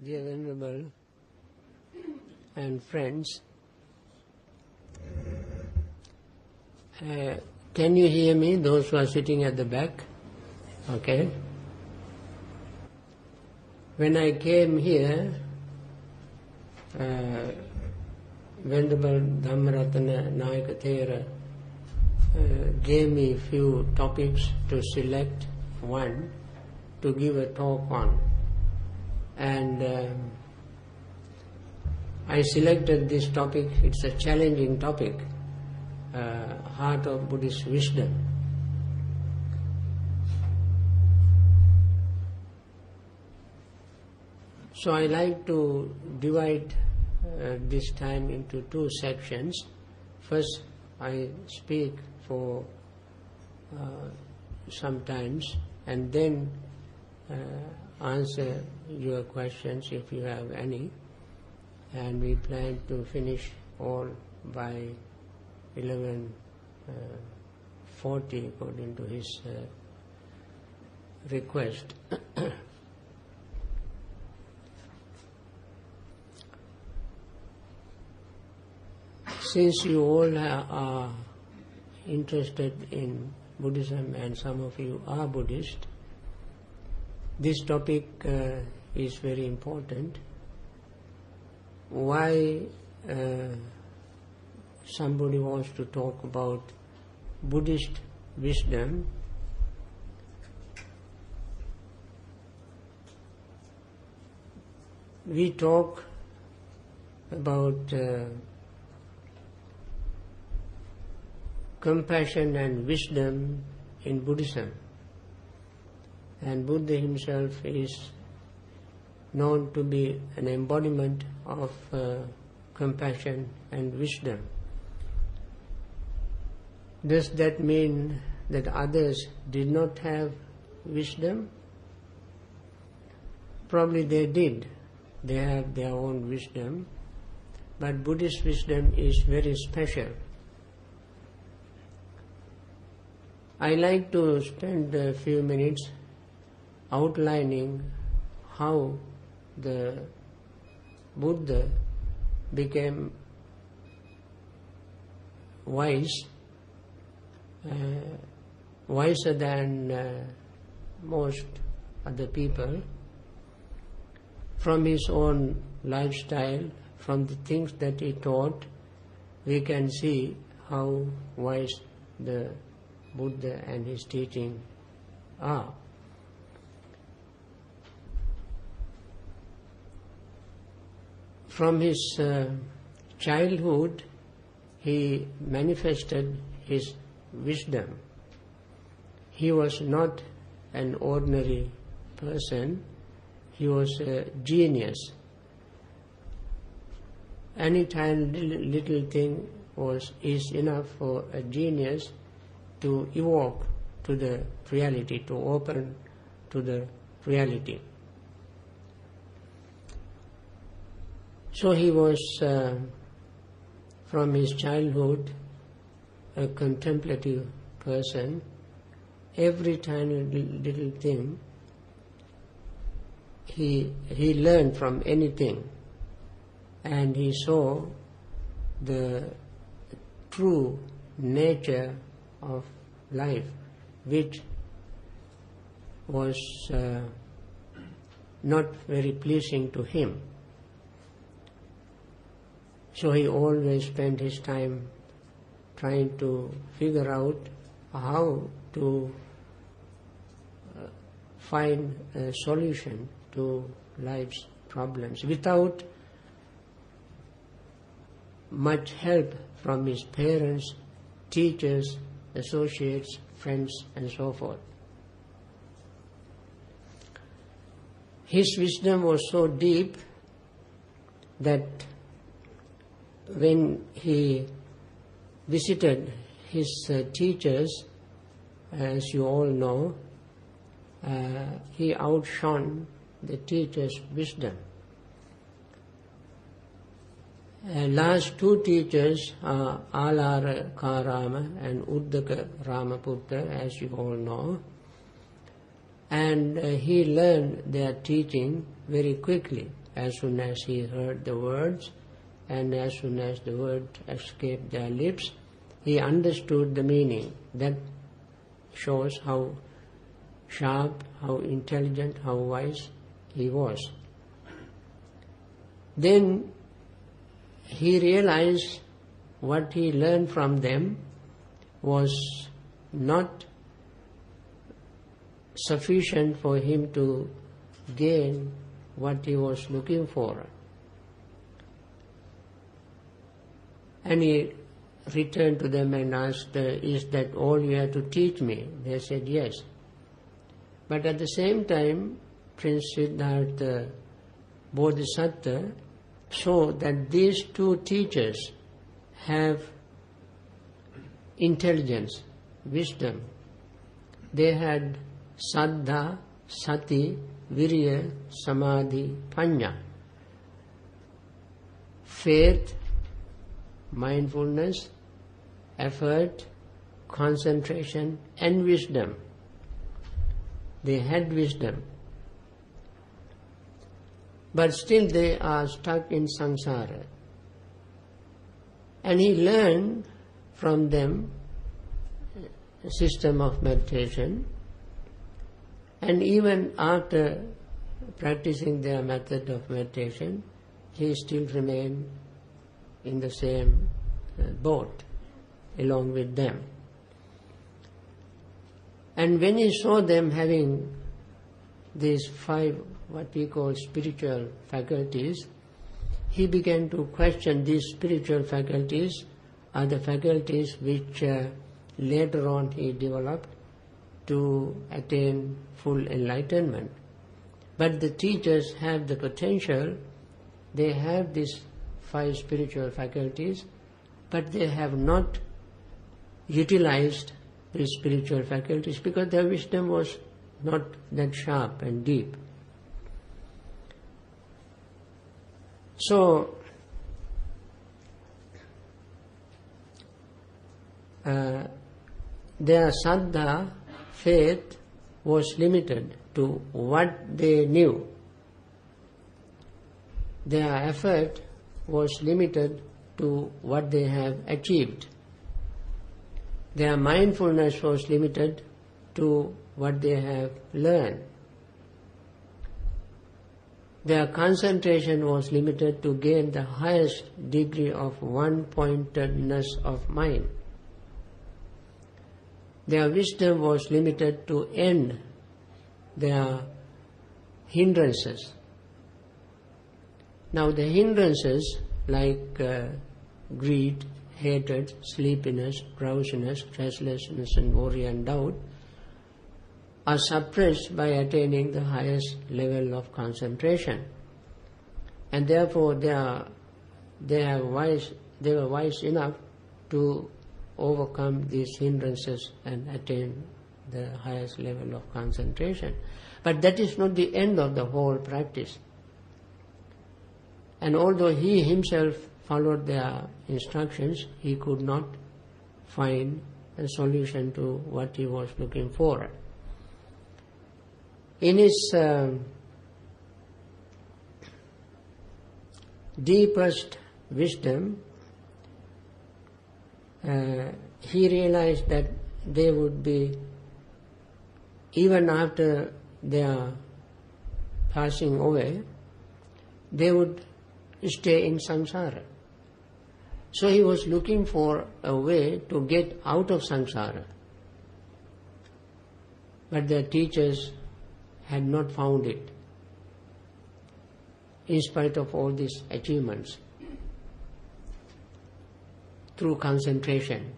Dear Venerable and friends, can you hear me, those who are sitting at the back? Okay. When I came here, Venerable Dhammadanam Thero gave me a few topics to select one to give a talk on. And I selected this topic. It's a challenging topic, heart of Buddhist wisdom. So I like to divide this time into two sections. First, I speak for some times, and then answer your questions if you have any, and we plan to finish all by 11:40 according to his request. Since you all are interested in Buddhism and some of you are Buddhist, this topic is very important. Why somebody wants to talk about Buddhist wisdom? We talk about compassion and wisdom in Buddhism. And Buddha himself is known to be an embodiment of compassion and wisdom. Does that mean that others did not have wisdom? Probably they did. They have their own wisdom. But Buddhist wisdom is very special. I like to spend a few minutes outlining how the Buddha became wise, wiser than most other people, from his own lifestyle, from the things that he taught. We can see how wise the Buddha and his teaching are. From his childhood, he manifested his wisdom. He was not an ordinary person. He was a genius. Any tiny little thing is enough for a genius to evoke to the reality, to open to the reality. So he was, from his childhood, a contemplative person. Every tiny little thing he learned from anything, and he saw the true nature of life, which was not very pleasing to him. So he always spent his time trying to figure out how to find a solution to life's problems without much help from his parents, teachers, associates, friends, and so forth. His wisdom was so deep that when he visited his teachers, as you all know, he outshone the teacher's wisdom. Last two teachers are Alara Karama and Uddaka Ramaputra, as you all know. And he learned their teaching very quickly. as soon as he heard the words and as soon as the word escaped their lips, he understood the meaning. That shows how sharp, how intelligent, how wise he was. Then he realized what he learned from them was not sufficient for him to gain what he was looking for. And he returned to them and asked, is that all you have to teach me? They said yes. But at the same time, Prince Siddhartha Bodhisattva saw that these two teachers have intelligence, wisdom. They had saddha, sati, virya, samadhi, panya. Faith, mindfulness, effort, concentration and wisdom. They had wisdom. But still they are stuck in samsara. And he learned from them a system of meditation, and even after practicing their method of meditation, he still remained in the same boat along with them. And when he saw them having these 5, what we call spiritual faculties, he began to question these spiritual faculties are the faculties which later on he developed to attain full enlightenment. But the teachers have the potential, they have these 5 spiritual faculties, but they have not utilized these spiritual faculties because their wisdom was not that sharp and deep. So, their saddha, faith, was limited to what they knew. Their effort was limited to what they have achieved. Their mindfulness was limited to what they have learned. Their concentration was limited to gain the highest degree of one-pointedness of mind. Their wisdom was limited to end their hindrances. Now the hindrances like greed, hatred, sleepiness, drowsiness, restlessness and worry and doubt are suppressed by attaining the highest level of concentration. And therefore they were wise enough to overcome these hindrances and attain the highest level of concentration. But that is not the end of the whole practice. And although he himself followed their instructions, he could not find a solution to what he was looking for. In his deepest wisdom, he realized that they would be, even after their passing away, they would stay in samsara. So he was looking for a way to get out of samsara. But their teachers had not found it, in spite of all these achievements. Through concentration,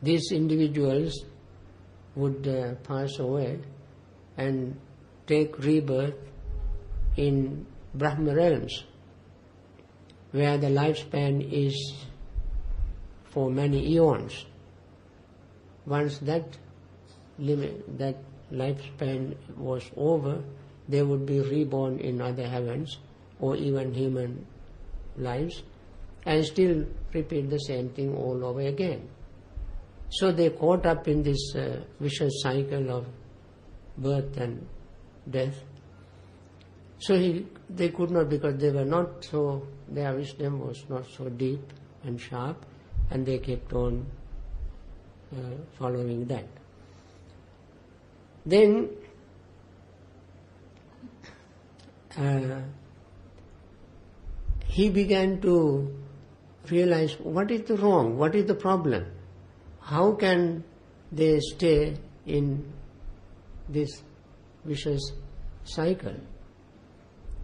these individuals would pass away and take rebirth in Brahma realms, where the lifespan is for many eons. Once that lifespan was over, they would be reborn in other heavens or even human lives and still repeat the same thing all over again. So they caught up in this vicious cycle of birth and death. So they could not, because they were not so, their wisdom was not so deep and sharp, and they kept on following that. Then he began to realize what is the wrong, what is the problem, how can they stay in this vicious cycle,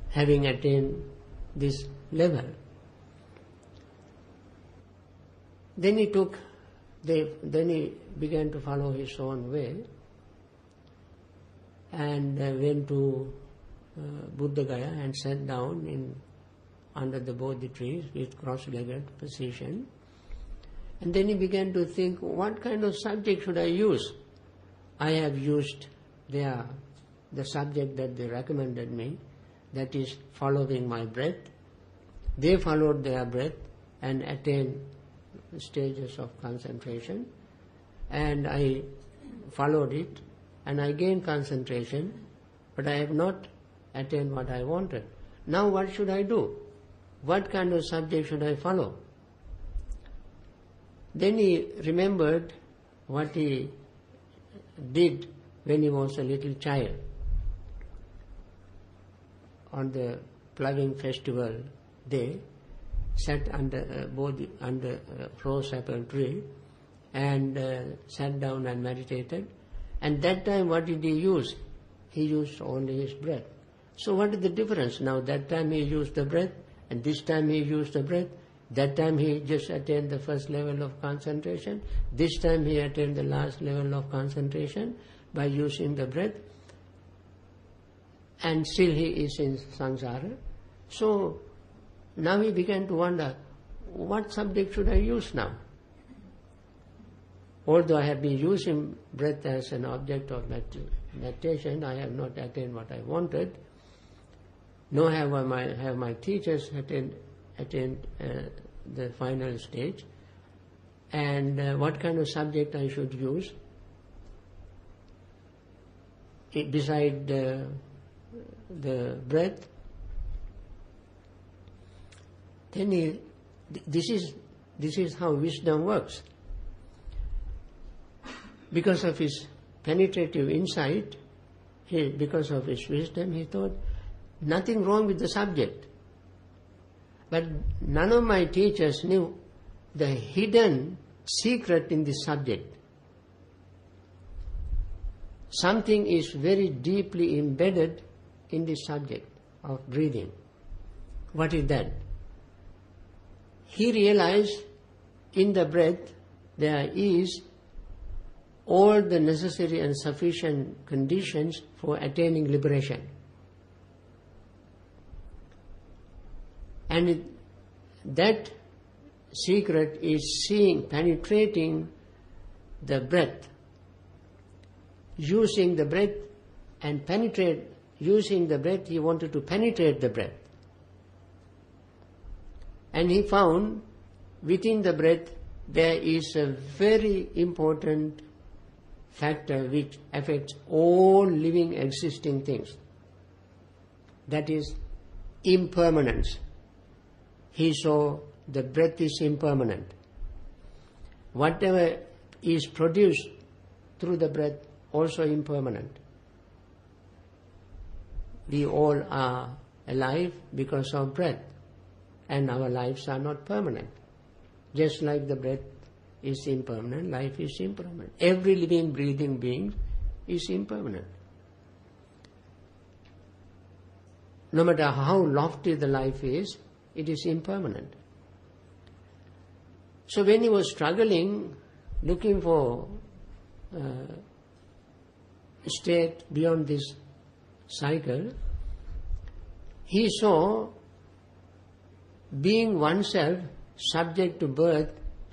having attained this level. Then he began to follow his own way and went to Buddha Gaya and sat down under the Bodhi trees with cross-legged position. And then he began to think, what kind of subject should I use? I have used the subject that they recommended me, that is following my breath. They followed their breath and attained stages of concentration, and I followed it and I gained concentration, but I have not attained what I wanted. Now what should I do? What kind of subject should I follow? Then he remembered what he did when he was a little child. On the ploughing festival day, sat under a rose apple tree and sat down and meditated. And that time what did he use? He used only his breath. So what is the difference now? That time he used the breath, and this time he used the breath. That time he just attained the first level of concentration. This time he attained the last level of concentration by using the breath. And still he is in samsara. So now he began to wonder, what subject should I use now? Although I have been using breath as an object of meditation, I have not attained what I wanted, nor have my teachers attained the final stage. And what kind of subject I should use beside the breath? Then this is how wisdom works. Because of his penetrative insight, because of his wisdom, he thought, nothing wrong with the subject. But none of my teachers knew the hidden secret in this subject. Something is very deeply embedded in this subject of breathing. What is that? He realized in the breath there is all the necessary and sufficient conditions for attaining liberation. And that secret is penetrating the breath, using the breath and using the breath, he wanted to penetrate the breath. And he found within the breath there is a very important factor which affects all living existing things. That is impermanence. He saw the breath is impermanent. Whatever is produced through the breath also impermanent. We all are alive because of breath, and our lives are not permanent. Just like the breath is impermanent, life is impermanent. Every living, breathing being is impermanent. No matter how lofty the life is, it is impermanent. So when he was struggling, looking for a state beyond this cycle, he saw being oneself subject to birth,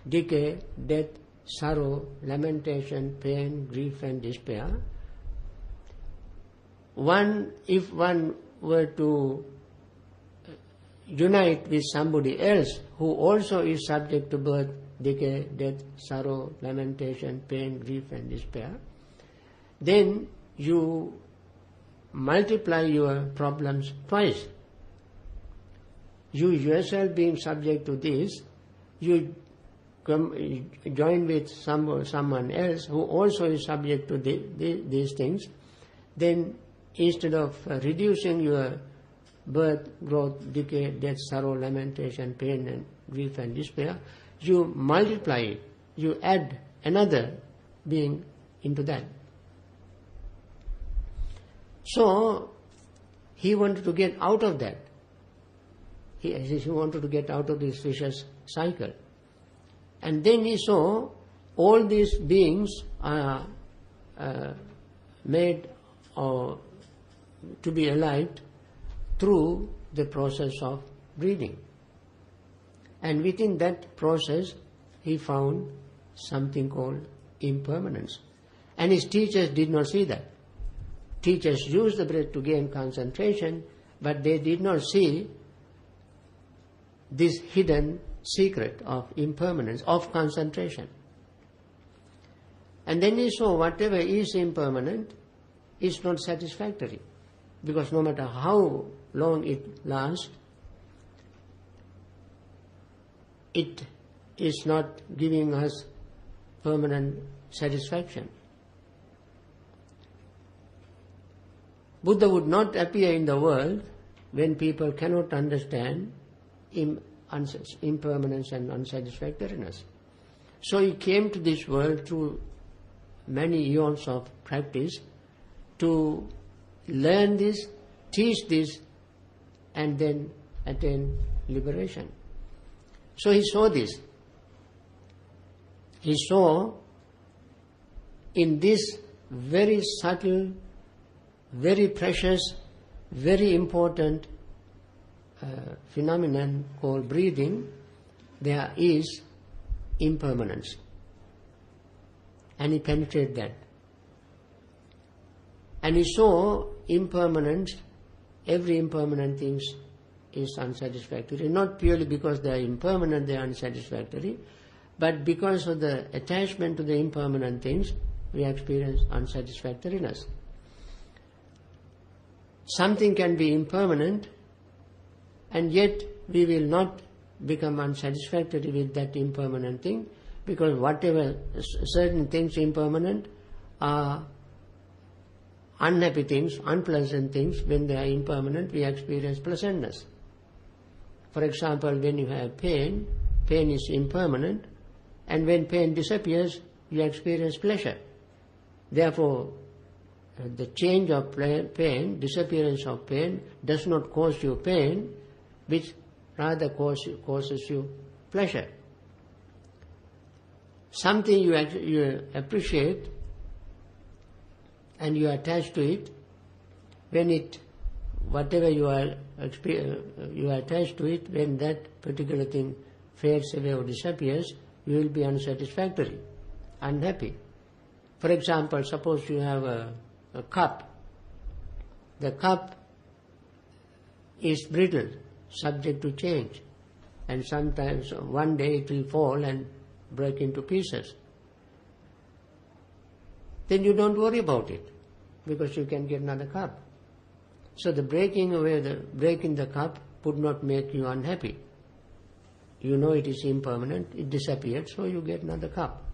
decay, death, sorrow, lamentation, pain, grief and despair. If one were to unite with somebody else who also is subject to birth, decay, death, sorrow, lamentation, pain, grief and despair, then you multiply your problems twice. You yourself being subject to this, you join with someone else who also is subject to these things, then instead of reducing your birth, growth, decay, death, sorrow, lamentation, pain and grief and despair, you multiply it, you add another being into that. So, he wanted to get out of that. He wanted to get out of this vicious cycle. And then he saw all these beings are made to be alive through the process of breathing. And within that process, he found something called impermanence. And his teachers did not see that. Teachers used the breath to gain concentration, but they did not see this hidden secret of impermanence, of concentration. And then he saw whatever is impermanent is not satisfactory, because no matter how long it lasts, it is not giving us permanent satisfaction. Buddha would not appear in the world when people cannot understand impermanence and unsatisfactoriness. So he came to this world through many eons of practice to learn this, teach this, and then attain liberation. So he saw this. He saw in this very subtle, very precious, very important phenomenon called breathing, there is impermanence. And he penetrated that. And he saw impermanence, every impermanent thing is unsatisfactory, not purely because they are impermanent, they are unsatisfactory, but because of the attachment to the impermanent things, we experience unsatisfactoriness. Something can be impermanent, and yet we will not become unsatisfactory with that impermanent thing, because whatever certain things impermanent are unhappy things, unpleasant things. When they are impermanent, we experience pleasantness. For example, when you have pain, pain is impermanent, and when pain disappears, you experience pleasure. Therefore, the change of pain, disappearance of pain, does not cause you pain, which rather causes you pleasure. Something you appreciate and you are attached to it, when it, whatever you are attached to it, when that particular thing fades away or disappears, you will be unsatisfactory, unhappy. For example, suppose you have a cup. The cup is brittle, subject to change, and sometimes one day it will fall and break into pieces. Then you don't worry about it, because you can get another cup. So the breaking the cup would not make you unhappy. You know it is impermanent, it disappeared, so you get another cup.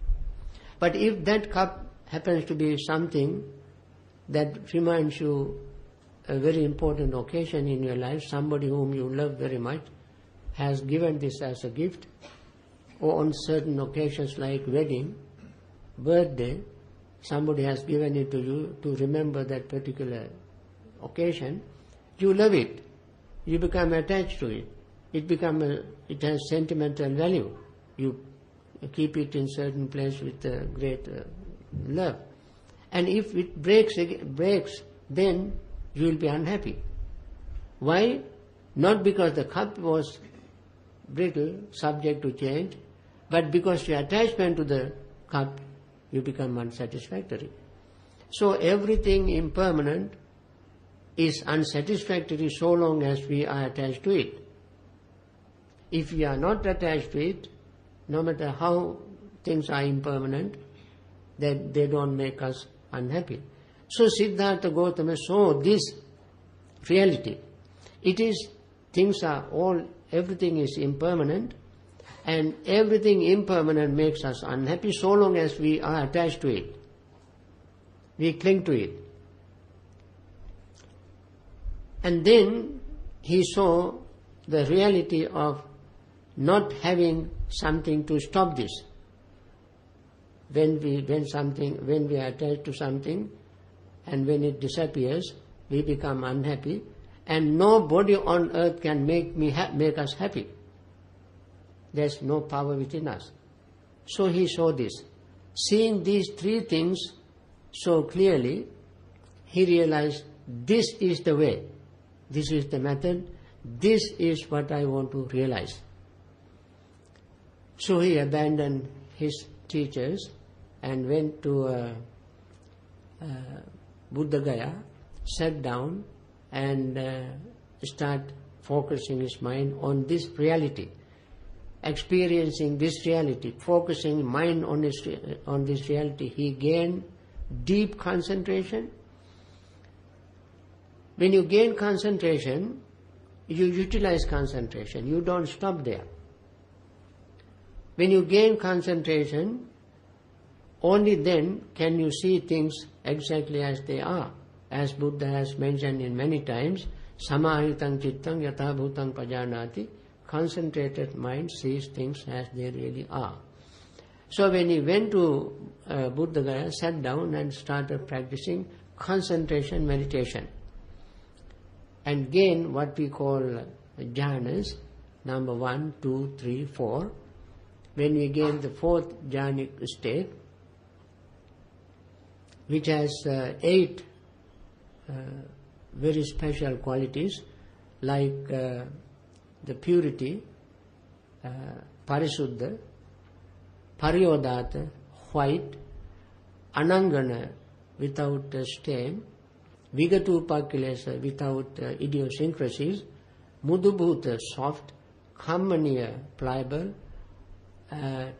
But if that cup happens to be something that reminds you a very important occasion in your life, somebody whom you love very much has given this as a gift, or on certain occasions like wedding, birthday, somebody has given it to you to remember that particular occasion, you love it, you become attached to it, it has sentimental value, you keep it in certain place with great love. And if it breaks, then you will be unhappy. Why? Not because the cup was brittle, subject to change, but because your attachment to the cup, you become unsatisfactory. So everything impermanent is unsatisfactory so long as we are attached to it. If we are not attached to it, no matter how things are impermanent, that they don't make us unhappy. So Siddhartha Gautama saw this reality. It is, everything is impermanent, and everything impermanent makes us unhappy so long as we are attached to it. We cling to it. And then he saw the reality of not having something to stop this. When we are attached to something, and when it disappears, we become unhappy, and nobody on earth can make us happy. There's no power within us. So he saw this. Seeing these three things so clearly, he realized this is the way, this is the method, this is what I want to realize. So he abandoned his teachers and went to Buddha Gaya, sat down and start focusing his mind on this reality, experiencing this reality, focusing mind on this reality. He gained deep concentration. When you gain concentration, you utilize concentration. You don't stop there. When you gain concentration, only then can you see things exactly as they are. As Buddha has mentioned in many times, samahitang cittang yatha bhutang pajanati, concentrated mind sees things as they really are. So when he went to Buddha Gaya, sat down and started practicing concentration meditation, and gained what we call jhanas, number 1, 2, 3, 4. When we gain the fourth jhanic state, which has 8 very special qualities, like the purity, parisuddha, pariyodata, white, anangana, without stain, vigatupakilesa, without idiosyncrasies, mudubhuta, soft, khammaniya, pliable,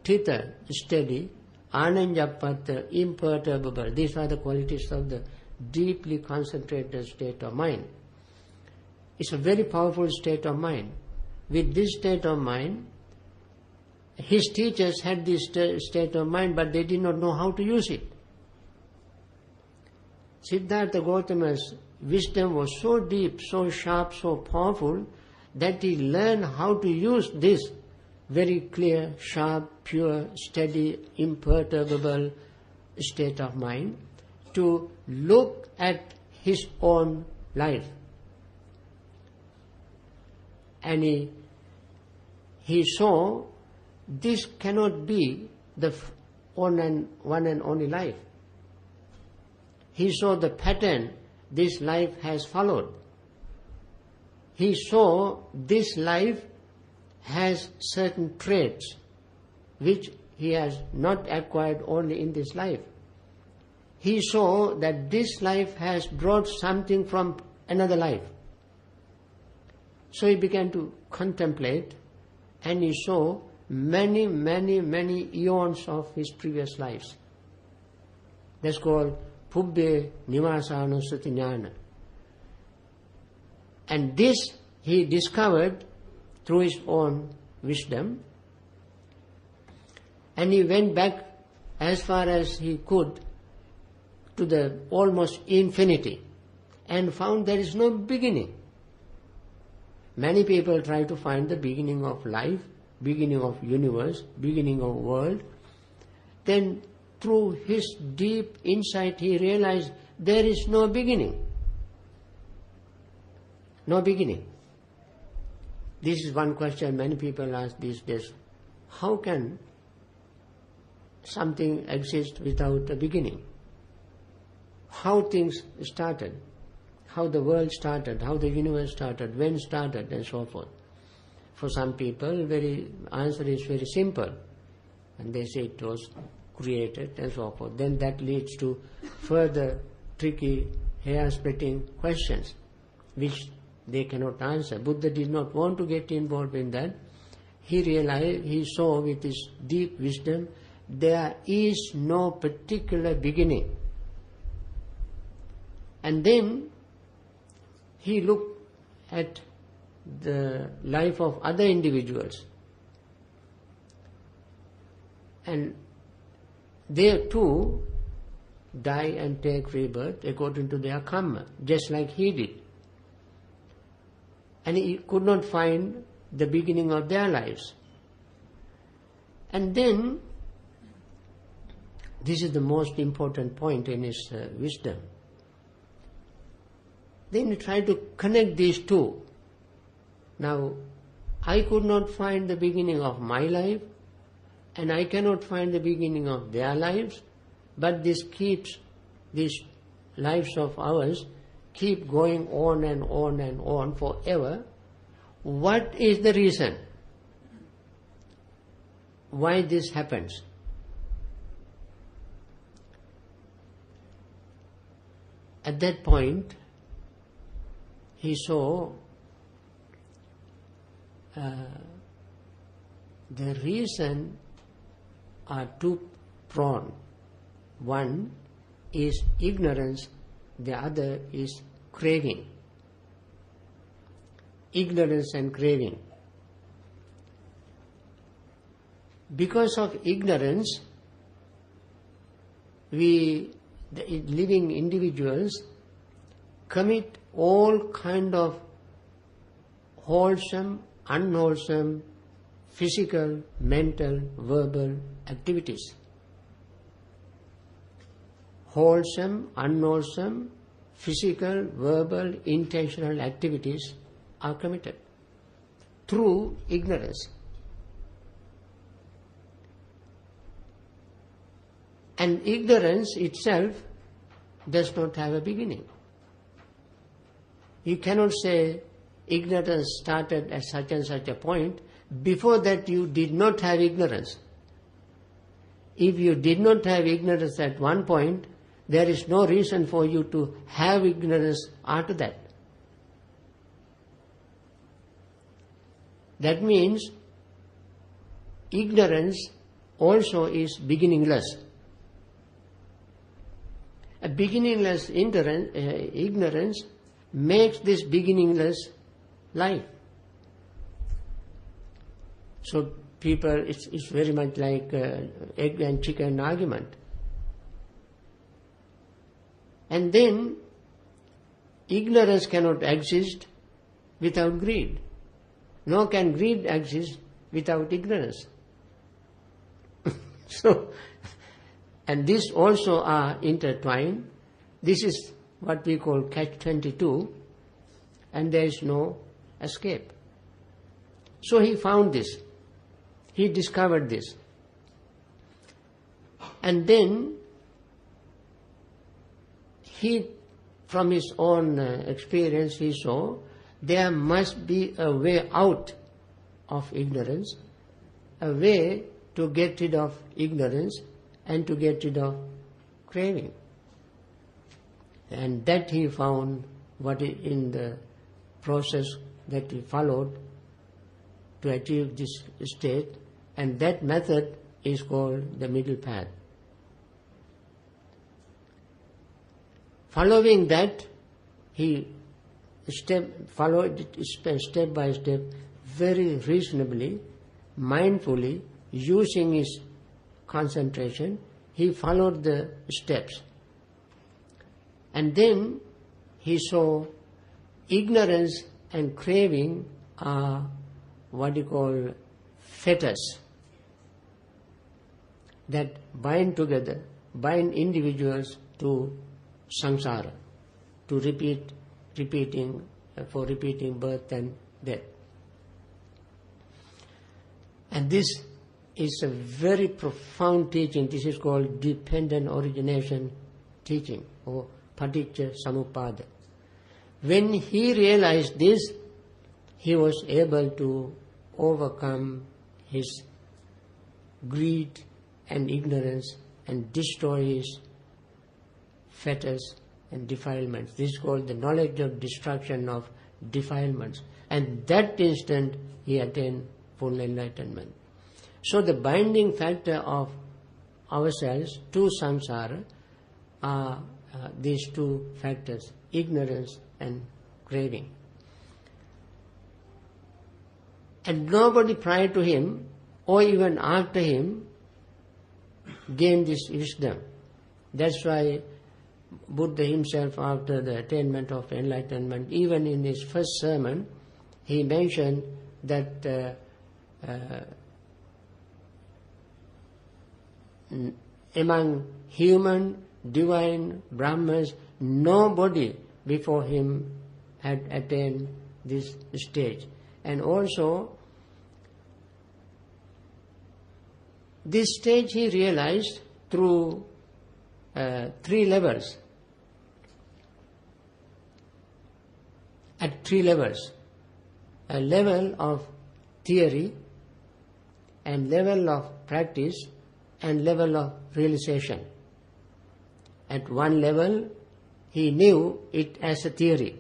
tita, steady, ananjapata, imperturbable. These are the qualities of the deeply concentrated state of mind. It's a very powerful state of mind. With this state of mind, his teachers had this state of mind, but they did not know how to use it. Siddhartha Gautama's wisdom was so deep, so sharp, so powerful, that he learned how to use this very clear, sharp, pure, steady, imperturbable state of mind to look at his own life. And he saw this cannot be the one and only life. He saw the pattern this life has followed. He saw this life has certain traits which he has not acquired only in this life. He saw that this life has brought something from another life. So he began to contemplate, and he saw many eons of his previous lives. That's called Pubbye Nivasanusati Jnana. And this he discovered through his own wisdom, and he went back as far as he could to the almost infinity and found there is no beginning. Many people try to find the beginning of life, beginning of universe, beginning of world. Then through his deep insight he realized there is no beginning. No beginning. This is one question many people ask these days. How can something exist without a beginning? How things started, how the world started, how the universe started, when started, and so forth. For some people, answer is very simple, and they say it was created and so forth. Then that leads to further tricky, hair-splitting questions, which they cannot answer. Buddha did not want to get involved in that. He realized, he saw with his deep wisdom, there is no particular beginning. And then he looked at the life of other individuals. And they too die and take rebirth according to their karma, just like he did. And he could not find the beginning of their lives. And then, this is the most important point in his wisdom. Then he tried to connect these two. Now, I could not find the beginning of my life, and I cannot find the beginning of their lives, but this keeps, these lives of ours keep going on and on and on forever. What is the reason why this happens? At that point, he saw the reason are two-pronged. One is ignorance, the other is craving. Ignorance and craving. Because of ignorance, the living individuals commit all kind of wholesome, unwholesome, physical, mental, verbal activities. Wholesome, unwholesome, physical, verbal, intentional activities are committed through ignorance. And ignorance itself does not have a beginning. You cannot say ignorance started at such and such a point. Before that you did not have ignorance. If you did not have ignorance at one point, there is no reason for you to have ignorance after that. That means ignorance also is beginningless. A beginningless ignorance makes this beginningless life. So people, it's very much like egg and chicken argument. And then ignorance cannot exist without greed. Nor can greed exist without ignorance. So, and these also are intertwined. This is what we call catch-22, and there is no escape. So he found this. He discovered this. And then he, from his own experience, he saw there must be a way out of ignorance, a way to get rid of ignorance and to get rid of craving. And that he found what in the process that he followed to achieve this state, and that method is called the middle path. Following that, he followed it step by step, very reasonably, mindfully, using his concentration. He followed the steps. And then he saw ignorance and craving are what you call fetters that bind together, bind individuals to samsara, to repeating birth and death. And this is a very profound teaching. This is called dependent origination teaching, or paticca samuppada. When he realized this, he was able to overcome his greed and ignorance and destroy his fetters and defilements. This is called the knowledge of destruction of defilements. And that instant he attained full enlightenment. So the binding factor of ourselves to samsara are these two factors, ignorance and craving. And nobody prior to him or even after him gained this wisdom. That's why Buddha himself, after the attainment of enlightenment, even in his first sermon, he mentioned that among human, divine, Brahmas, nobody before him had attained this stage. And also, this stage he realized through 3 levels. At 3 levels. A level of theory, and level of practice, and level of realization. At one level, he knew it as a theory.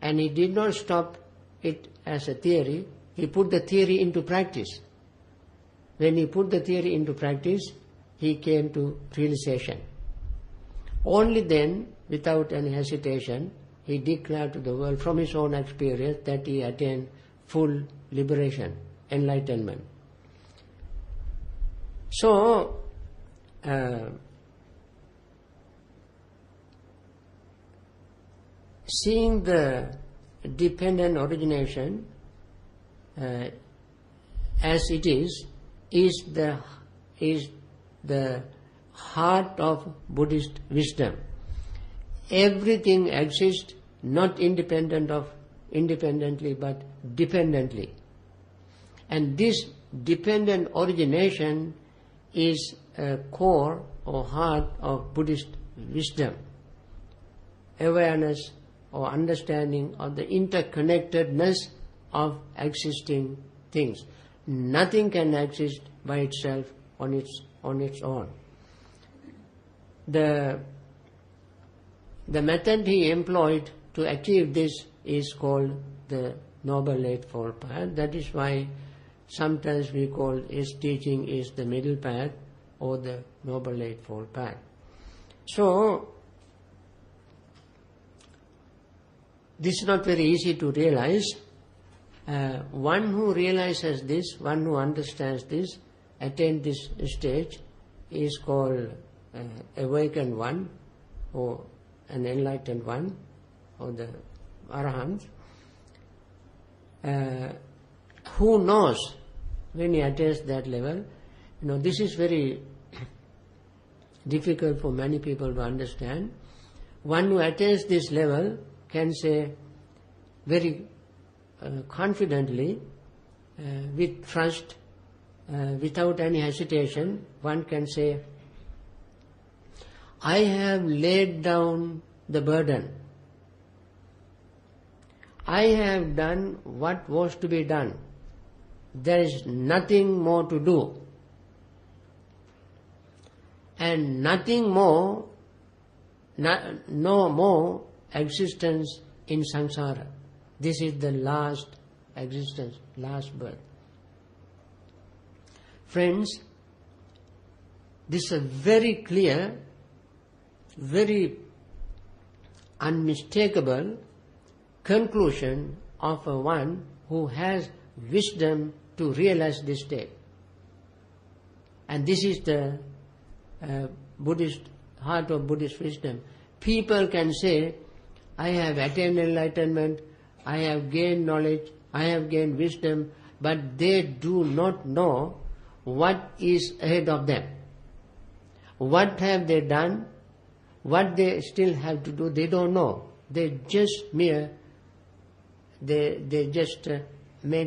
And he did not stop it as a theory, he put the theory into practice. When he put the theory into practice, he came to realization. Only then, without any hesitation, he declared to the world from his own experience that he attained full liberation, enlightenment. So, seeing the dependent origination as it is the heart of Buddhist wisdom. Everything exists not independently but dependently. And this dependent origination is a core or heart of Buddhist wisdom. Awareness or understanding of the interconnectedness of existing things. Nothing can exist by itself on its own. The method he employed to achieve this is called the Noble Eightfold Path. That is why sometimes we call his teaching is the middle path or the Noble Eightfold Path. So, this is not very easy to realize. One who realizes this, one who understands this, attains this stage, is called awakened one, or an enlightened one, or the arahant. Who knows when he attains that level? This is very difficult for many people to understand. One who attains this level can say very confidently, with trust, without any hesitation, one can say, I have laid down the burden. I have done what was to be done. There is nothing more to do. And nothing more, no more existence in samsara. This is the last existence, last birth. Friends, this is a very clear, very unmistakable conclusion of a one who has wisdom to realize this state. And this is the Buddhist heart of Buddhist wisdom. People can say, I have attained enlightenment, I have gained knowledge, I have gained wisdom, but they do not know what is ahead of them. What have they done? What they still have to do, they don't know. They just make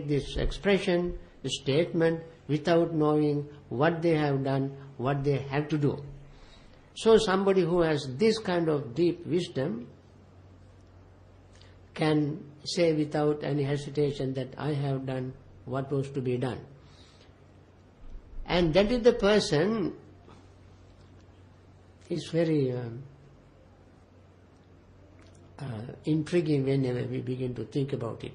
this expression, the statement, without knowing what they have done, what they have to do. So somebody who has this kind of deep wisdom can say without any hesitation that I have done what was to be done. And that is the person is very intriguing whenever we begin to think about it.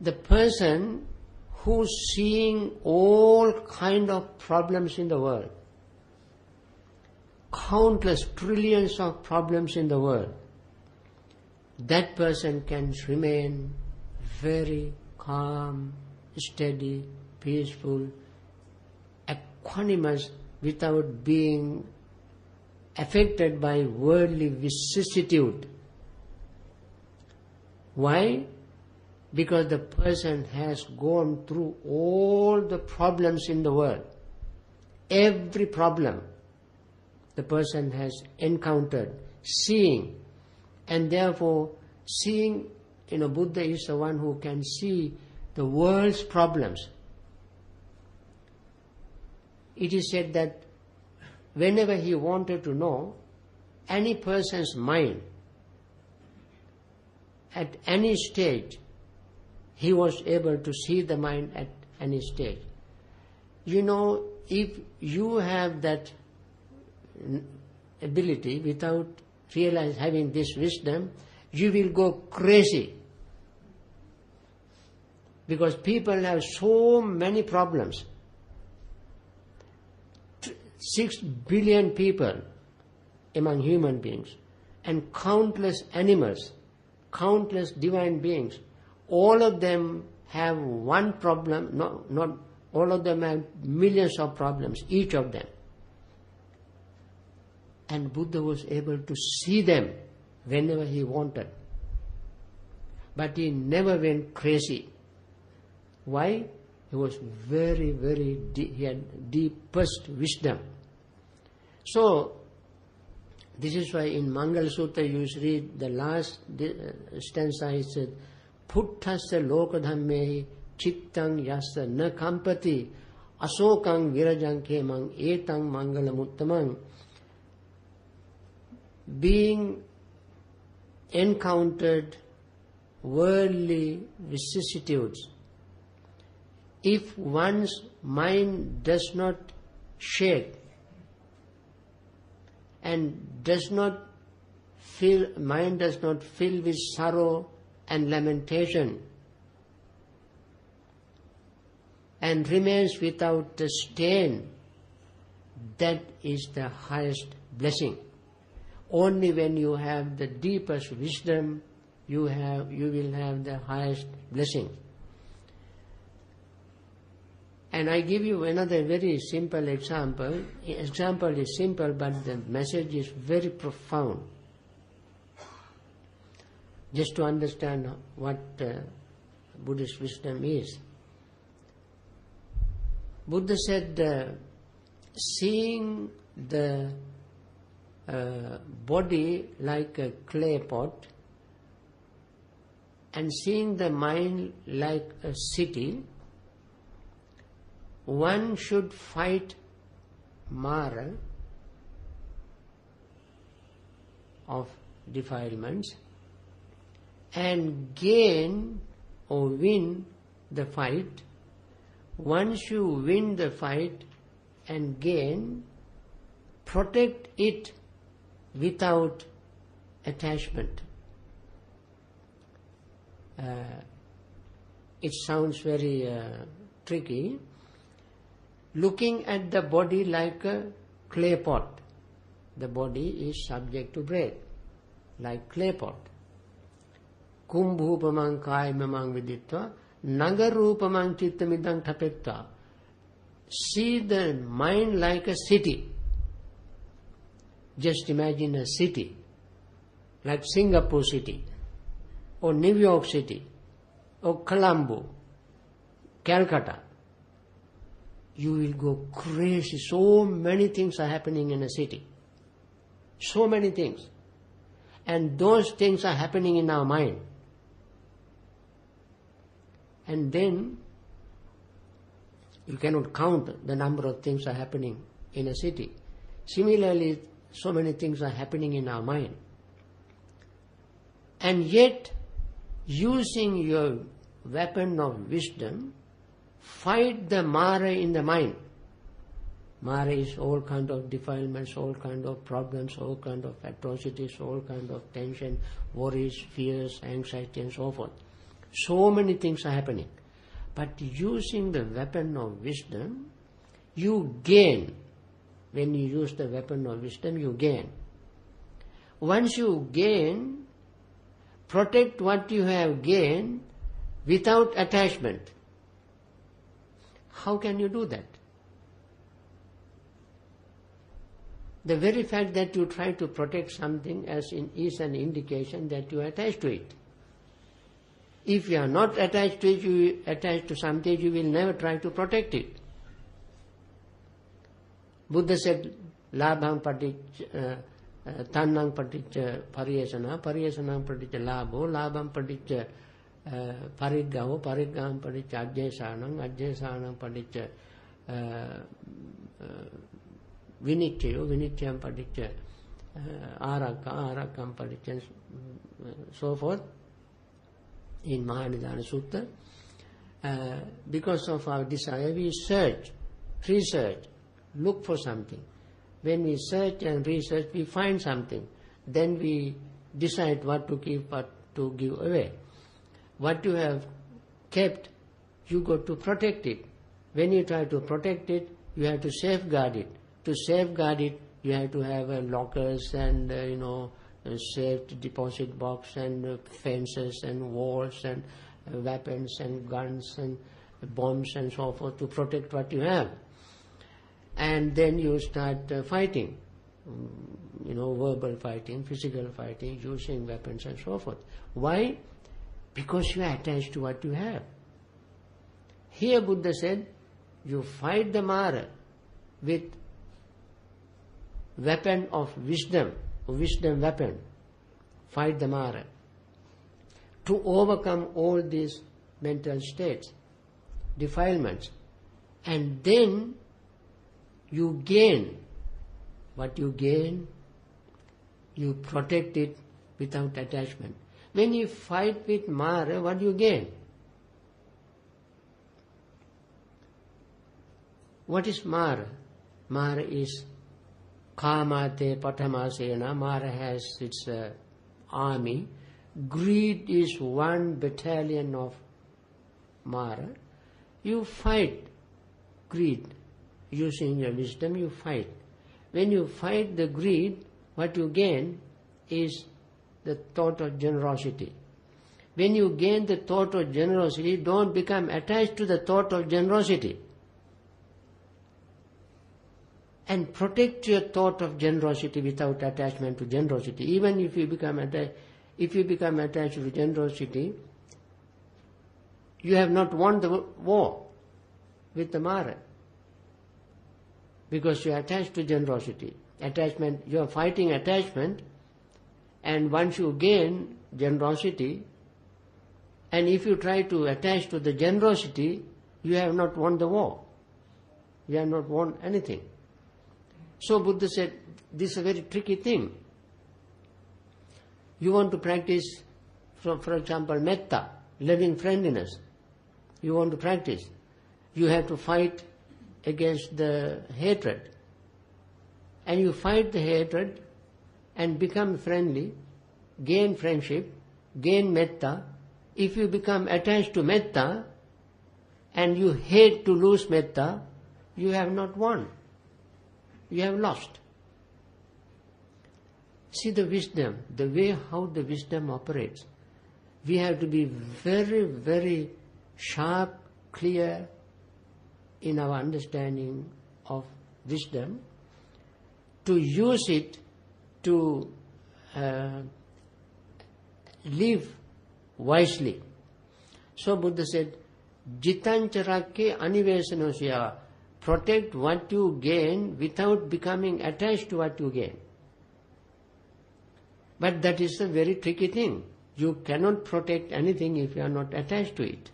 The person who's seeing all kind of problems in the world, countless trillions of problems in the world, that person can remain very calm, steady, peaceful, equanimous, without being affected by worldly vicissitude. Why? Because the person has gone through all the problems in the world. Every problem the person has encountered, seeing, and therefore seeing, Buddha is the one who can see the world's problems. It is said that whenever he wanted to know any person's mind, at any stage, he was able to see the mind at any stage. If you have that ability without having this wisdom, you will go crazy. Because people have so many problems. 6 billion people among human beings, and countless animals, countless divine beings. All of them have one problem, not all of them have millions of problems, each of them. And Buddha was able to see them whenever he wanted. But he never went crazy. Why? He was very, very deep, he had deepest wisdom. So, this is why in Mangala Sutta you read the last stanza, it said, Puttasa lokadhammehi chittang yasa na kampati asokang virajang kemang etang mangalamuttamang. Being encountered worldly vicissitudes, if one's mind does not shake and mind does not fill with sorrow and lamentation, and remains without the stain, that is the highest blessing. Only when you have the deepest wisdom, you will have the highest blessing. And I give you another very simple example. The example is simple, but the message is very profound. Just to understand what Buddhist wisdom is. Buddha said, seeing the body like a clay pot and seeing the mind like a city, one should fight Mara of defilements and gain or win the fight. Once you win the fight and gain, protect it without attachment. It sounds very tricky. Looking at the body like a clay pot. The body is subject to break, like clay pot. Kumbhupamang kaimamang viditva, nagarupamang chittamidang tapekta. See the mind like a city. Just imagine a city, like Singapore city, or New York City, or Colombo, Calcutta. You will go crazy. So many things are happening in a city. So many things. And those things are happening in our mind. And then you cannot count the number of things are happening in a city. Similarly, so many things are happening in our mind. And yet, using your weapon of wisdom, fight the Mara in the mind. Mara is all kind of defilements, all kind of problems, all kind of atrocities, all kind of tension, worries, fears, anxiety and so forth. So many things are happening. But using the weapon of wisdom, you gain When you use the weapon of wisdom, you gain. Once you gain, protect what you have gained without attachment. How can you do that? The very fact that you try to protect something is an indication that you are attached to it. If you are not attached to it, you attached to something, you will never try to protect it. Buddha said, labham paticca, tannang paticca pariyasana, pariyasanam paticca labho, labham paticca pariggaho, pariggaham paticca ajjesanam, ajjesanam paticca vinicchayo, vinicchayam paticca arakkam paticca, so forth, in Mahanidana Sutta. Because of our desire, we search, research, look for something. When we search and research, we find something. Then we decide what to keep, what to give away. What you have kept, you got to protect it. When you try to protect it, you have to safeguard it. To safeguard it, you have to have lockers and a safe deposit box and fences and walls and weapons and guns and bombs and so forth to protect what you have. And then you start fighting, verbal fighting, physical fighting, using weapons and so forth. Why? Because you are attached to what you have. Here Buddha said, you fight the Mara with weapon of wisdom, wisdom weapon. Fight the Mara. To overcome all these mental states, defilements. And then you gain. What you gain, you protect it without attachment. When you fight with Mara, what do you gain? What is Mara? Mara is Kamate Patamasena. Mara has its army. Greed is one battalion of Mara. You fight greed. Using your wisdom, you fight. When you fight the greed, what you gain is the thought of generosity. When you gain the thought of generosity, don't become attached to the thought of generosity. And protect your thought of generosity without attachment to generosity. Even if you become attached to generosity, you have not won the war with the Mara. Because you are attached to generosity. Attachment, you are fighting attachment, and once you gain generosity, and if you try to attach to the generosity, you have not won the war. You have not won anything. So Buddha said, this is a very tricky thing. You want to practice, for example, metta, loving friendliness. You want to practice. You have to fight against the hatred. And you fight the hatred and become friendly, gain friendship, gain metta. If you become attached to metta and you hate to lose metta, you have not won. You have lost. See the wisdom, the way how the wisdom operates. We have to be very, very sharp, clear in our understanding of wisdom, to use it to live wisely. So Buddha said, Jitancharakke anivesanosya, protect what you gain without becoming attached to what you gain. But that is a very tricky thing. You cannot protect anything if you are not attached to it.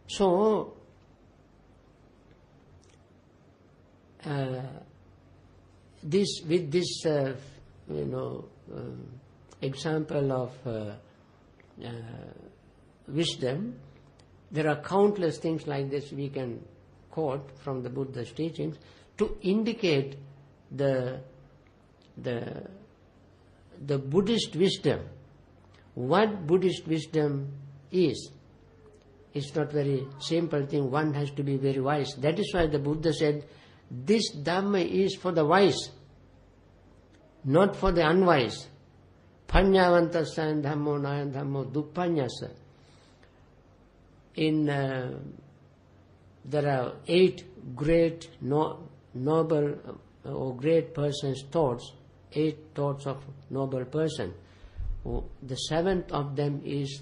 So, this example of wisdom, there are countless things like this we can quote from the Buddha's teachings to indicate the Buddhist wisdom. What Buddhist wisdom is. It's not very simple thing. One has to be very wise. That is why the Buddha said, this Dhamma is for the wise, not for the unwise. Panyavantasan dhammo nayan dhammo duppanyasa. There are 8 great noble or great persons' thoughts, 8 thoughts of noble person. The 7th of them is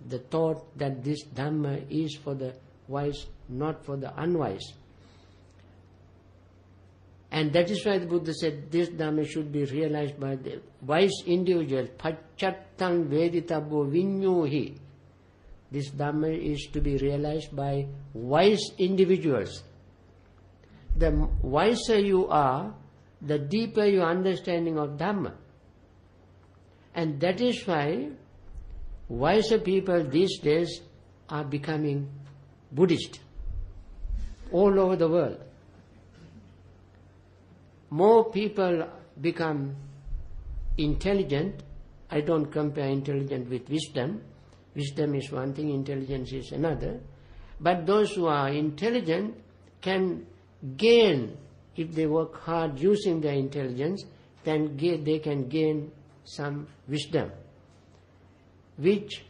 the thought that this Dhamma is for the wise, not for the unwise. And that is why the Buddha said this Dhamma should be realized by the wise individual. Pacchattam veditabbo vinyuhi. This Dhamma is to be realized by wise individuals. The wiser you are, the deeper your understanding of Dhamma. And that is why wiser people these days are becoming Buddhist all over the world. More people become intelligent. I don't compare intelligence with wisdom. Wisdom is one thing, intelligence is another. But those who are intelligent can gain, if they work hard using their intelligence, then they can gain some wisdom, which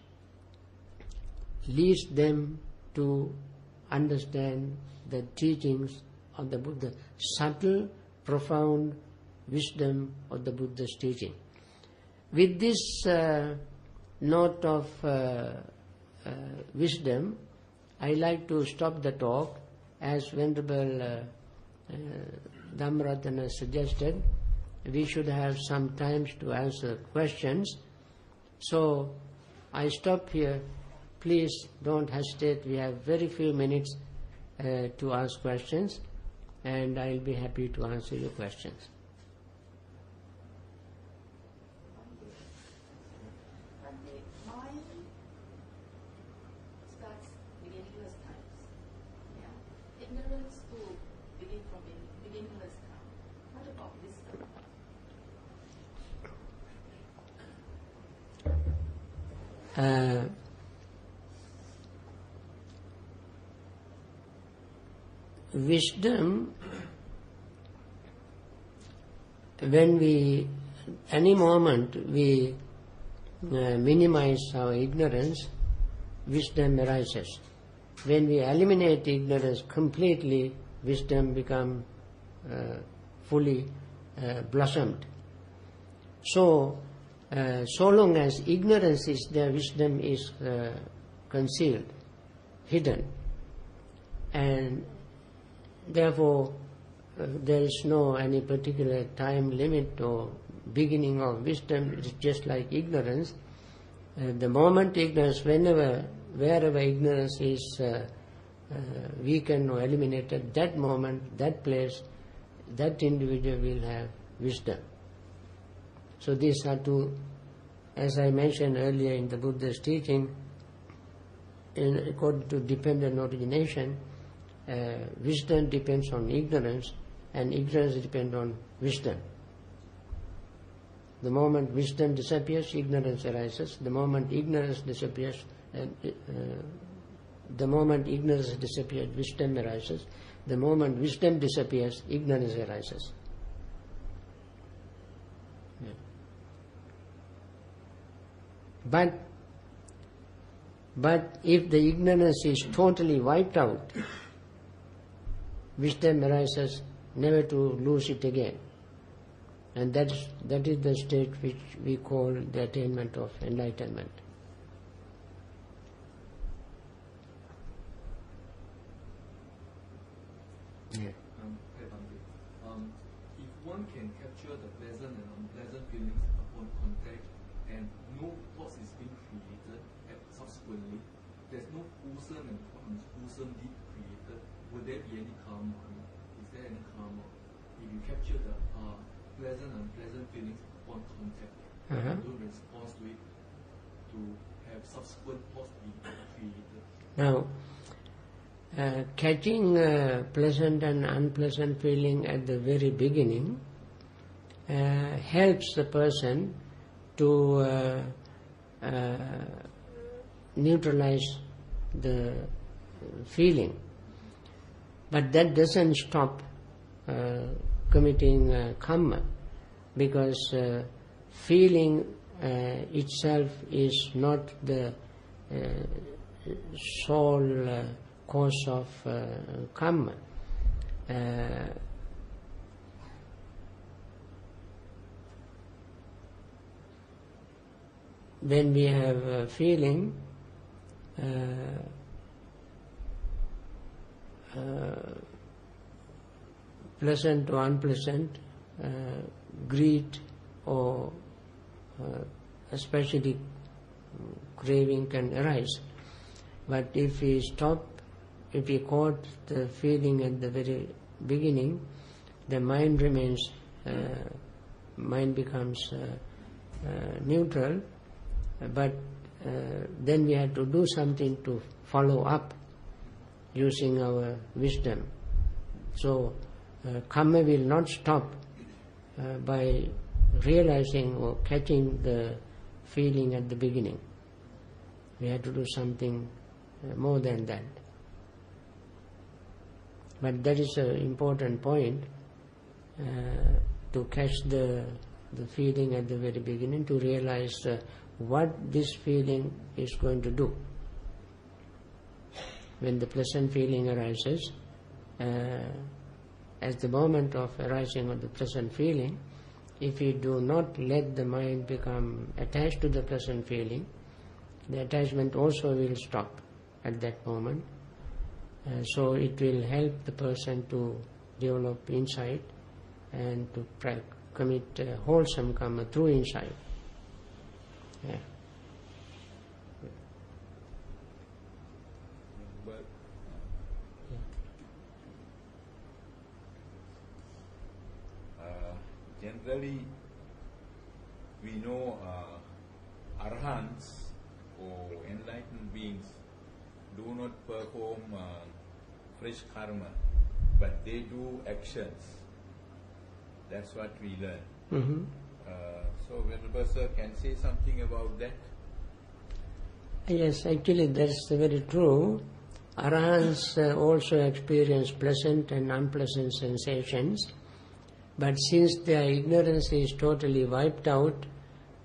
leads them to understand the teachings of the Buddha, subtle, profound wisdom of the Buddha's teaching. With this note of wisdom, I like to stop the talk. As Venerable Dhammaradhana suggested, we should have some time to answer questions. So I stop here. Please don't hesitate. We have very few minutes to ask questions, and I'll be happy to answer your questions. Wisdom, when any moment we minimize our ignorance, wisdom arises. When we eliminate ignorance completely, wisdom becomes fully blossomed. So long as ignorance is there, wisdom is concealed, hidden, and therefore there is no any particular time limit or beginning of wisdom. It is just like ignorance. The moment ignorance, wherever ignorance is weakened or eliminated, that moment, that place, that individual will have wisdom. So these are two, as I mentioned earlier in the Buddha's teaching, according to dependent origination, wisdom depends on ignorance, and ignorance depends on wisdom. The moment wisdom disappears, ignorance arises. The moment ignorance disappears, wisdom arises. The moment wisdom disappears, ignorance arises. Yeah. But if the ignorance is totally wiped out, wisdom arises, never to lose it again. And that is the state which we call the attainment of enlightenment. Yeah. If one can capture the pleasant and unpleasant feelings upon contact and no thoughts is being created subsequently, there's no wholesome and unwholesome deed created, would there be any karma? Is there any karma? If you capture the pleasant and unpleasant feelings upon contact, and don't respond to it, to have subsequent thoughts be created. Now, catching pleasant and unpleasant feeling at the very beginning helps the person to neutralize the feeling. But that doesn't stop committing karma, because feeling itself is not the sole cause of karma. When we have a feeling, pleasant or unpleasant, greed or especially craving can arise. But if we stop, if we caught the feeling at the very beginning, the mind remains, mind becomes neutral, but then we have to do something to follow up using our wisdom. So karma will not stop by realizing or catching the feeling at the beginning. We have to do something more than that. But that is an important point, to catch the feeling at the very beginning, to realize what this feeling is going to do. When the pleasant feeling arises, at the moment of arising of the pleasant feeling, if we do not let the mind become attached to the pleasant feeling, the attachment also will stop at that moment. So it will help the person to develop insight and to commit wholesome karma through insight. Yeah. Generally, we know arahants or enlightened beings do not perform fresh karma, but they do actions. That's what we learn. Mm-hmm. So Venerable Sir can say something about that? Yes, actually that's very true. Arahants also experience pleasant and unpleasant sensations, but since their ignorance is totally wiped out,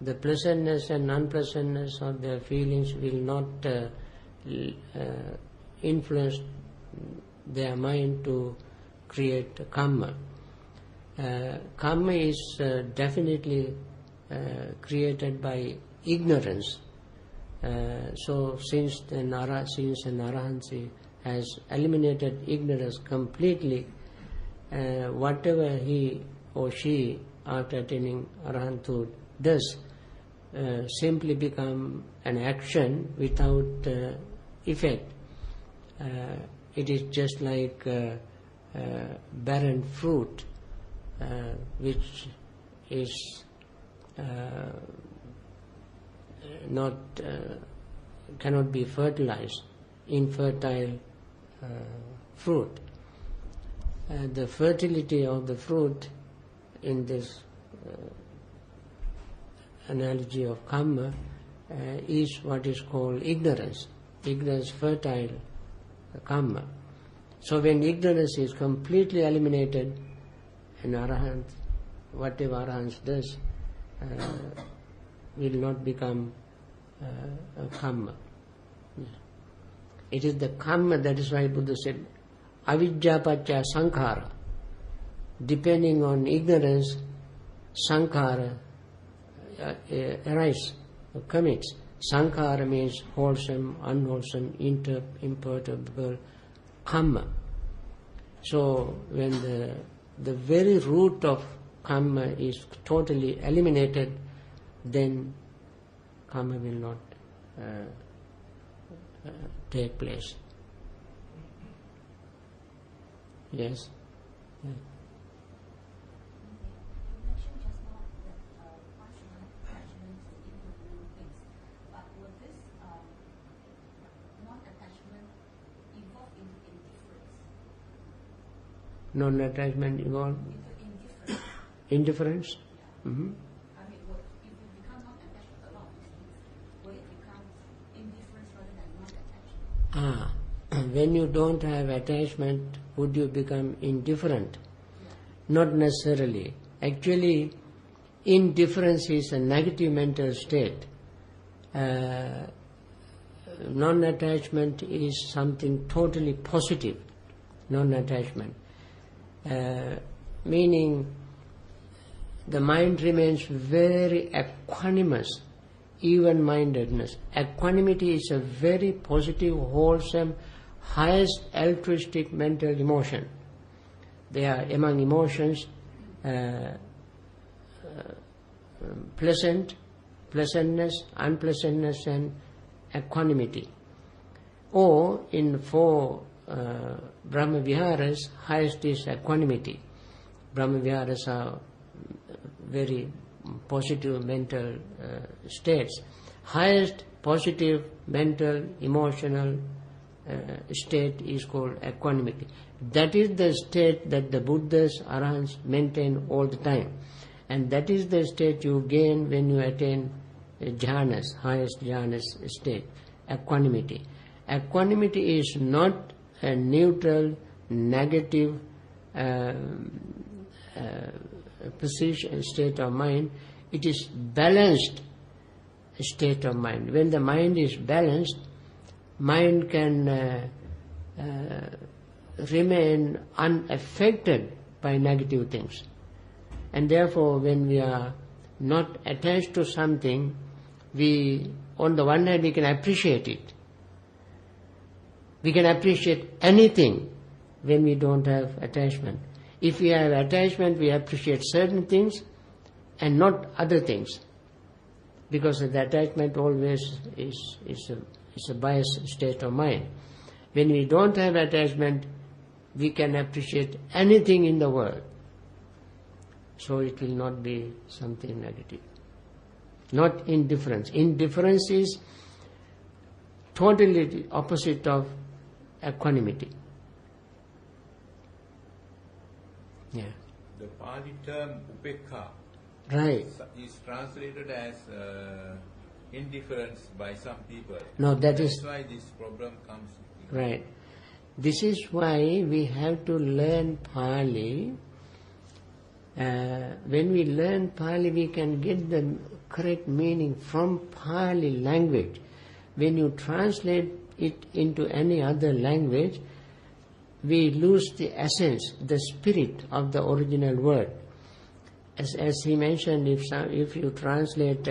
the pleasantness and unpleasantness of their feelings will not influence their mind to create karma. Karma is definitely created by ignorance. So since an arahant has eliminated ignorance completely, whatever he or she after attaining arahanthood does simply become an action without effect. It is just like barren fruit which is not cannot be fertilized, infertile fruit. The fertility of the fruit in this analogy of karma is what is called ignorance. Ignorance fertile karma. So when ignorance is completely eliminated, an arahant, whatever arahant does, will not become a karma. It is the karma, that is why Buddha said, avidya-pacca sankhara. Depending on ignorance, sankhara arises, commits. Sankhara means wholesome, unwholesome, imperturbable karma. So when the very root of karma is totally eliminated, then karma will not take place. Yes? Yeah. You mentioned just now that passing attachment to impermanent things, but would this non-attachment evolve into indifference? Non-attachment evolve Into indifference? indifference? Yeah. Mm-hmm. I mean, if you become non-attached to a lot of these things, will it become indifference rather than non-attached? When you don't have attachment, would you become indifferent? Yeah. Not necessarily. Actually, indifference is a negative mental state. Non-attachment is something totally positive. Non-attachment. Meaning the mind remains very equanimous, even-mindedness. Equanimity is a very positive, wholesome, highest altruistic mental emotion. They are among emotions pleasantness, unpleasantness and equanimity. Or in 4 Brahma Viharas, highest is equanimity. Brahma Viharas are very positive mental states. Highest positive mental, emotional state is called equanimity. That is the state that the Buddhas, Arahants maintain all the time. And that is the state you gain when you attain jhanas, highest jhanas state, equanimity. Equanimity is not a neutral, negative position, state of mind. It is balanced state of mind. When the mind is balanced, mind can remain unaffected by negative things. And therefore, when we are not attached to something, we, on the one hand, we can appreciate it. We can appreciate anything when we don't have attachment. If we have attachment, we appreciate certain things and not other things. Because the attachment always is a biased state of mind. When we don't have attachment, we can appreciate anything in the world. So it will not be something negative. Not indifference. Indifference is totally the opposite of equanimity. Yeah. The Pali term upekha Right. is translated as indifference by some people. No, That's is why this problem comes. right. This is why we have to learn Pali. When we learn Pali, we can get the correct meaning from Pali language. When you translate it into any other language, we lose the essence, the spirit of the original word. As he mentioned, if you translate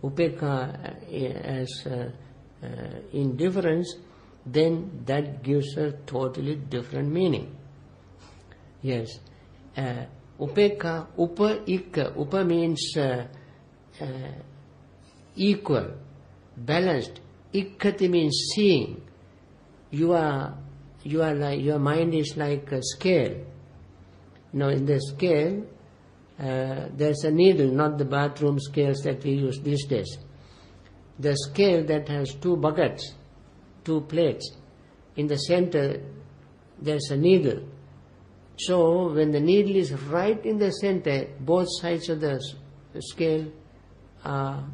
upekha as indifference, then that gives a totally different meaning. Yes. Upekha, upa means equal, balanced. Ikkhati means seeing. Your mind is like a scale. Now in the scale, there's a needle, not the bathroom scales that we use these days. The scale that has 2 buckets, 2 plates. In the center, there's a needle. So when the needle is right in the center, both sides of the scale are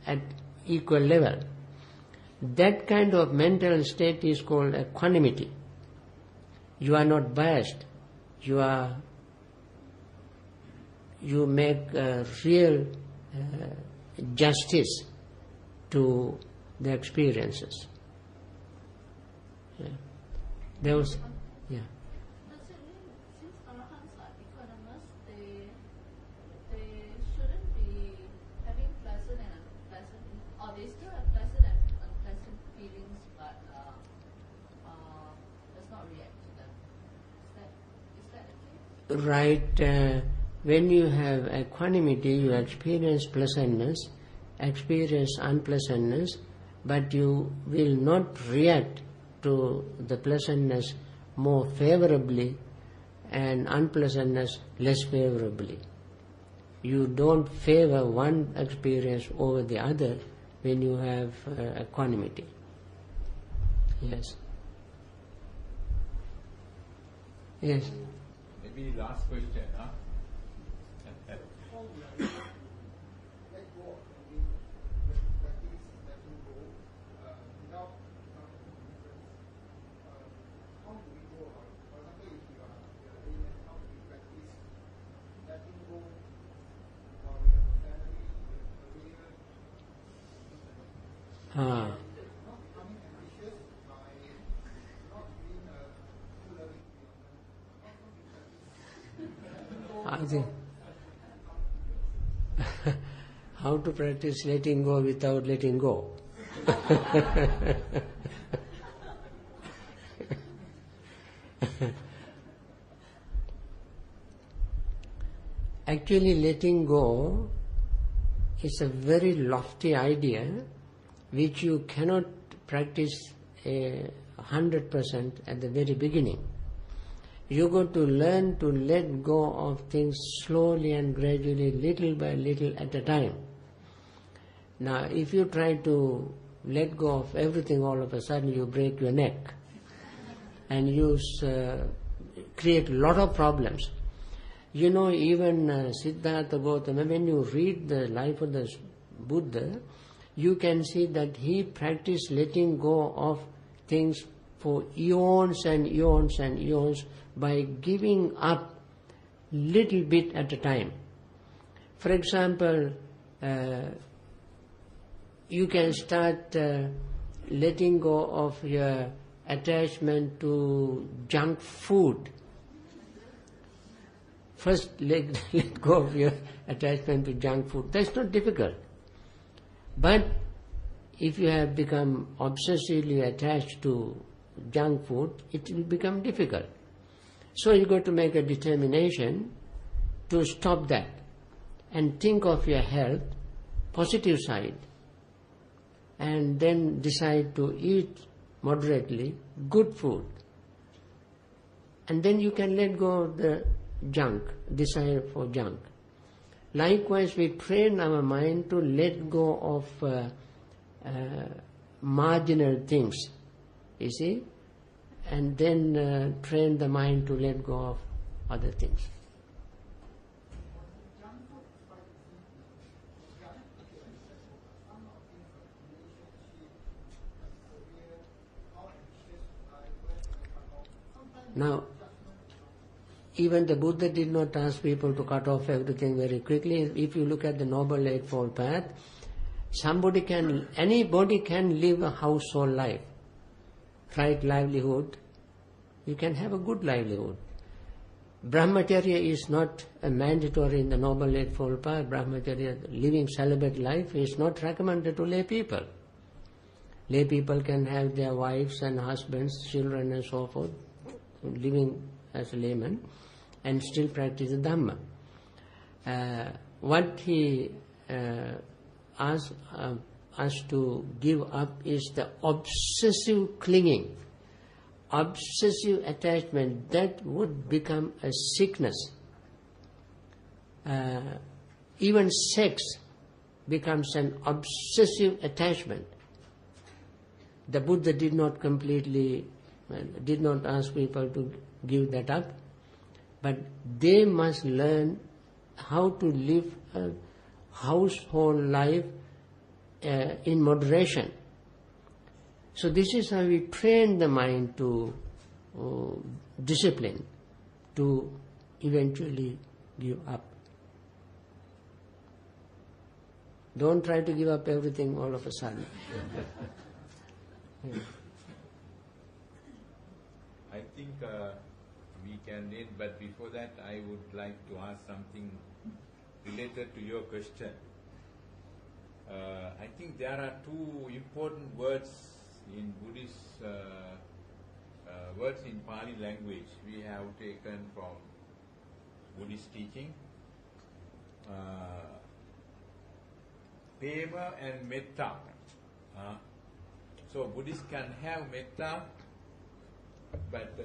at equal level. That kind of mental state is called equanimity. You are not biased. You make real justice to the experiences. Yeah. There was, yeah. Does it mean since arahants are equanimous, they shouldn't be having pleasant and unpleasant, or they still have pleasant and unpleasant feelings, but does not react to them? Is that the case? Right. When you have equanimity, you experience pleasantness, experience unpleasantness, but you will not react to the pleasantness more favorably and unpleasantness less favorably. You don't favor one experience over the other when you have equanimity. Yes. Yes. Maybe last question, huh? Ah. I think how to practice letting go without letting go. Actually, letting go is a very lofty idea which you cannot practice 100% at the very beginning. You got to learn to let go of things slowly and gradually, little by little at a time. Now, if you try to let go of everything all of a sudden, you break your neck and you create a lot of problems. You know, even Siddhartha Gautama, when you read the life of the Buddha, you can see that he practiced letting go of things for eons and eons and eons by giving up little bit at a time. For example, you can start letting go of your attachment to junk food. First, let go of your attachment to junk food. That's not difficult. But if you have become obsessively attached to junk food, it will become difficult. So you got to make a determination to stop that and think of your health, positive side, and then decide to eat moderately, good food. And then you can let go of the junk, desire for junk. Likewise, we train our mind to let go of marginal things, you see, and then train the mind to let go of other things. Now, even the Buddha did not ask people to cut off everything very quickly. If you look at the Noble Eightfold Path, anybody can live a household life, right livelihood. You can have a good livelihood. Brahmacharya is not a mandatory in the Noble Eightfold Path. Brahmacharya, living celibate life, is not recommended to lay people. Lay people can have their wives and husbands, children and so forth, living as a layman, and still practice the Dhamma. What he asks us to give up is the obsessive clinging, obsessive attachment. That would become a sickness. Even sex becomes an obsessive attachment. The Buddha did not ask people to give that up, but they must learn how to live a household life in moderation. So this is how we train the mind to discipline, to eventually give up. Don't try to give up everything all of a sudden. I think we can end, but before that I would like to ask something related to your question. I think there are two important words in Buddhist, words in Pali language we have taken from Buddhist teaching. Prema and metta. So Buddhists can have metta, but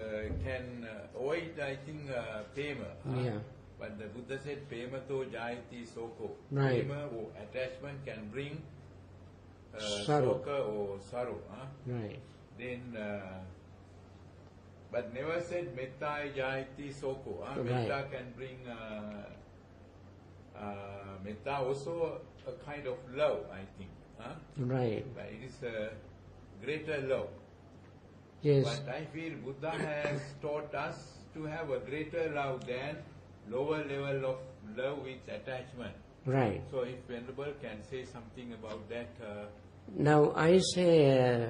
can avoid, I think, prema. Yeah. But the Buddha said, premato jayati soko. Right. Prema or attachment can bring sorrow. soka or sorrow. Right. Then, but never said metta jayati soko. Right. Metta can bring, metta also a kind of love, I think. Right. But it is a greater love. Yes. But I feel Buddha has taught us to have a greater love than lower level of love with attachment. Right. So if Venerable can say something about that, Now I say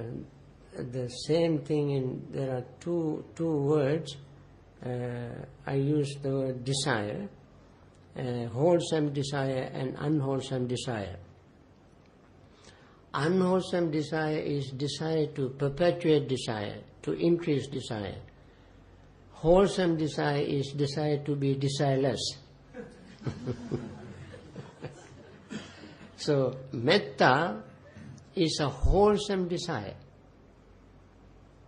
the same thing there are two words. I use the word desire, wholesome desire and unwholesome desire. Unwholesome desire is desire to perpetuate desire, to increase desire. Wholesome desire is desire to be desireless. So, metta is a wholesome desire.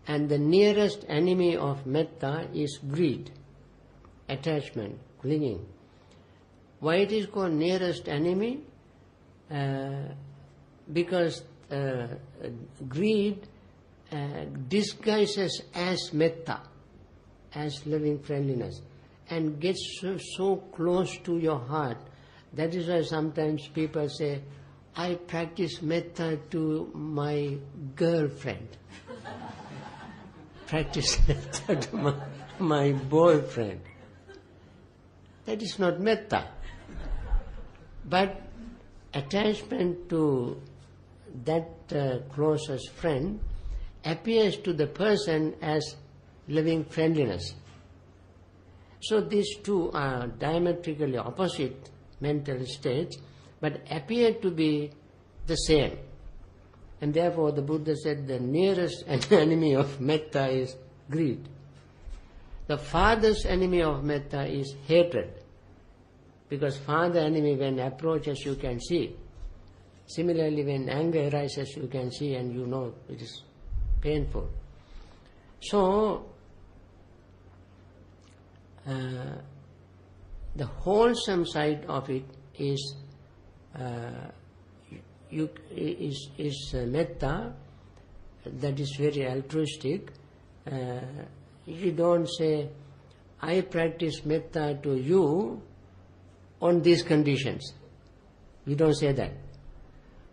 And the nearest enemy of metta is greed, attachment, clinging. Why it is called nearest enemy? Because greed disguises as metta, as loving friendliness, and gets so close to your heart. That is why sometimes people say, I practice metta to my girlfriend. Practice metta to my boyfriend. That is not metta. But attachment to that closest friend appears to the person as loving friendliness. So these two are diametrically opposite mental states, but appear to be the same. And therefore the Buddha said the nearest enemy of metta is greed. The farthest enemy of metta is hatred. Because farther enemy, when approaches, you can see. Similarly, when anger arises, you can see and you know it is painful. So, the wholesome side of it is metta, that is very altruistic. You don't say, I practice metta to you on these conditions. We don't say that.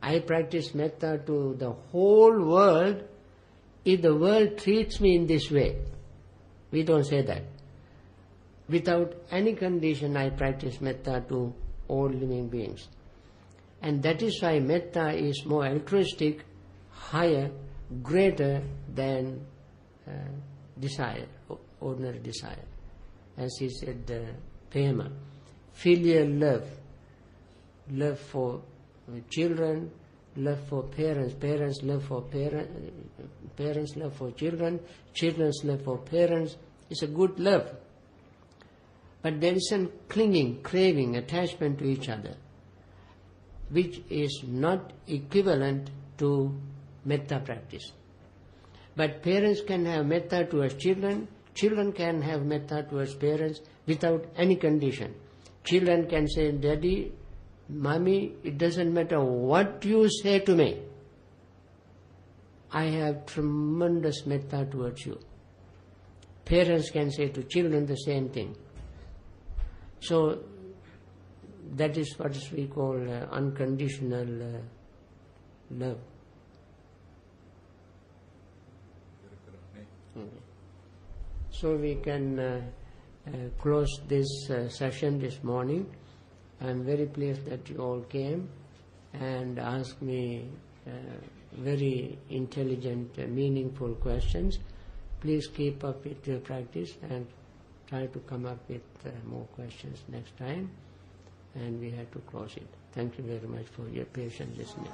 I practice metta to the whole world if the world treats me in this way. We don't say that. Without any condition, I practice metta to all living beings. And that is why metta is more altruistic, higher, greater than desire, ordinary desire. As he said, Pema. Filial love for children, love for parents, parents love for parents love for children, children's love for parents. It's a good love. But there is a clinging, craving, attachment to each other, which is not equivalent to metta practice. But parents can have metta towards children, children can have metta towards parents without any condition. Children can say, Daddy, Mommy, it doesn't matter what you say to me. I have tremendous metta towards you. Parents can say to children the same thing. So, that is what we call unconditional love. Okay. So we can close this session this morning. I am very pleased that you all came and asked me very intelligent, meaningful questions. Please keep up with your practice and try to come up with more questions next time. And we have to close it. Thank you very much for your patient listening.